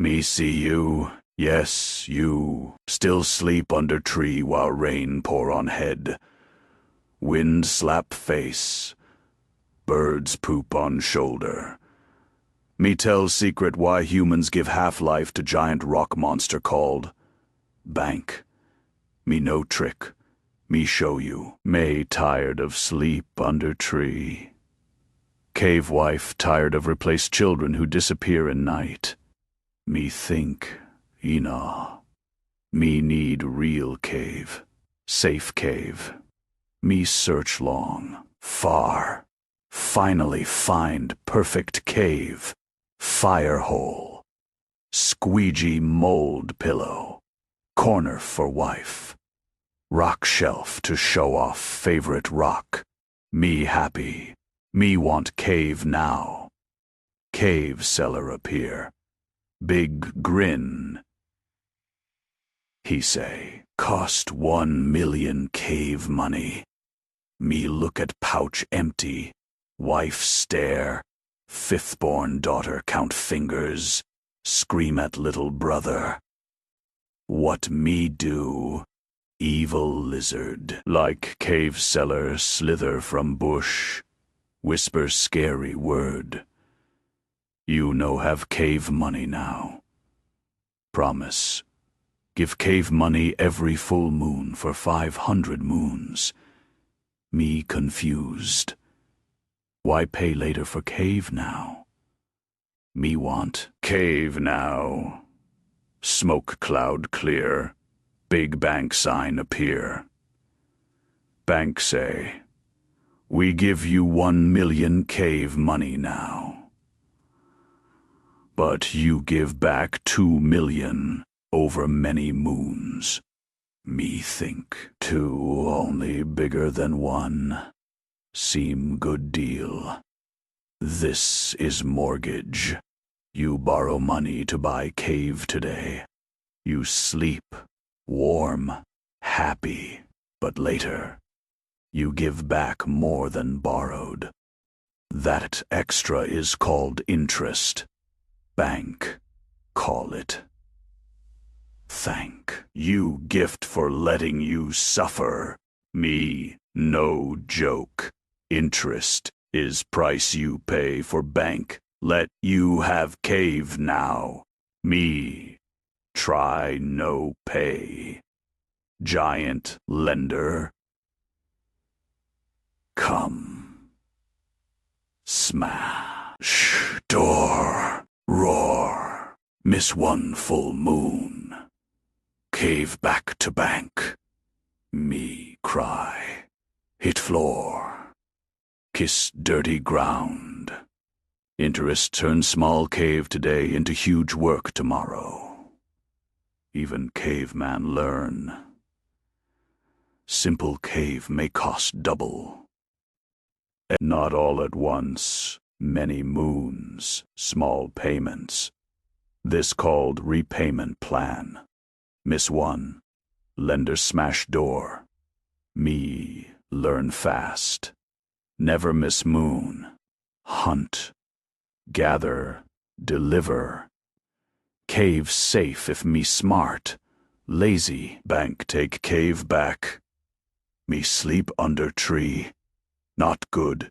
Me see you, yes, you, still sleep under tree while rain pour on head. Wind slap face, birds poop on shoulder. Me tell secret why humans give half-life to giant rock monster called bank. Me no trick, me show you. May tired of sleep under tree. Cave wife tired of replaced children who disappear in night. Me think, Ina. Me need real cave, safe cave. Me search long, far, finally find perfect cave, fire hole, squeegee mold pillow, corner for wife, rock shelf to show off favorite rock. Me happy, me want cave now. Cave seller appear, big grin. He say, cost 1 million cave money. Me look at pouch empty, wife stare, fifth-born daughter count fingers, scream at little brother. What me do? Evil lizard, like cave seller slither from bush, whisper scary word. You no have cave money now. Promise. Give cave money every full moon for 500 moons. Me confused. Why pay later for cave now? Me want cave now. Smoke cloud clear. Big bank sign appear. Bank say, we give you 1 million cave money now. But you give back 2 million over many moons. Me think 2 only bigger than 1. Seem good deal. This is mortgage. You borrow money to buy cave today. You sleep, warm, happy, but later, you give back more than borrowed. That extra is called interest. Bank, call it. Thank you gift for letting you suffer. Me, no joke. Interest is price you pay for bank. Let you have cave now. Me, try no pay. Giant lender. Come. Smash. Door. Roar. Miss 1 full moon. Cave back to bank. Me cry. Hit floor. Kiss dirty ground. Interest turns small cave today into huge work tomorrow. Even caveman learn. Simple cave may cost double. Not all at once, many moons, small payments. This called repayment plan. Miss 1, lender smash door. Me, learn fast. Never miss moon. Hunt. Gather. Deliver. Cave safe if me smart. Lazy, bank take cave back. Me sleep under tree. Not good.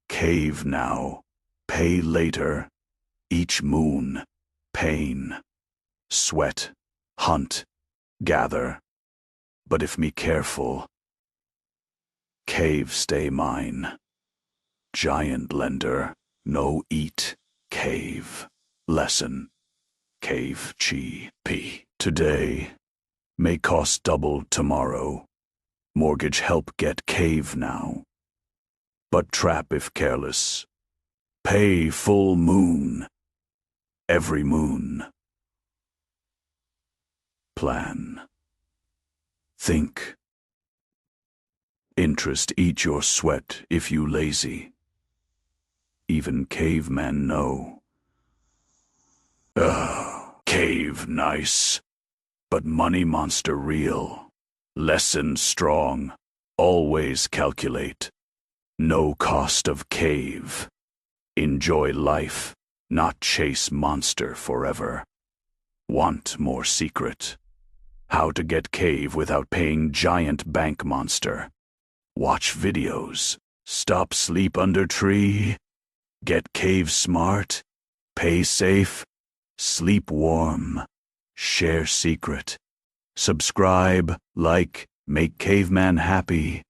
Cave now. Pay later. Each moon. Pain. Sweat. Hunt. Gather. But if me careful, cave stay mine. Giant lender, no eat, cave. Lesson, cave chi p. Today, may cost double tomorrow. Mortgage help get cave now. But trap if careless. Pay full moon. Every moon. Plan. Think. Interest eat your sweat if you lazy. Even cavemen know. Cave nice, but money monster real. Lesson strong, always calculate. No cost of cave. Enjoy life, not chase monster forever. Want more secret? How to get cave without paying giant bank monster. Watch videos. Stop sleep under tree. Get cave smart. Pay safe. Sleep warm. Share secret. Subscribe, like, make Caveman happy.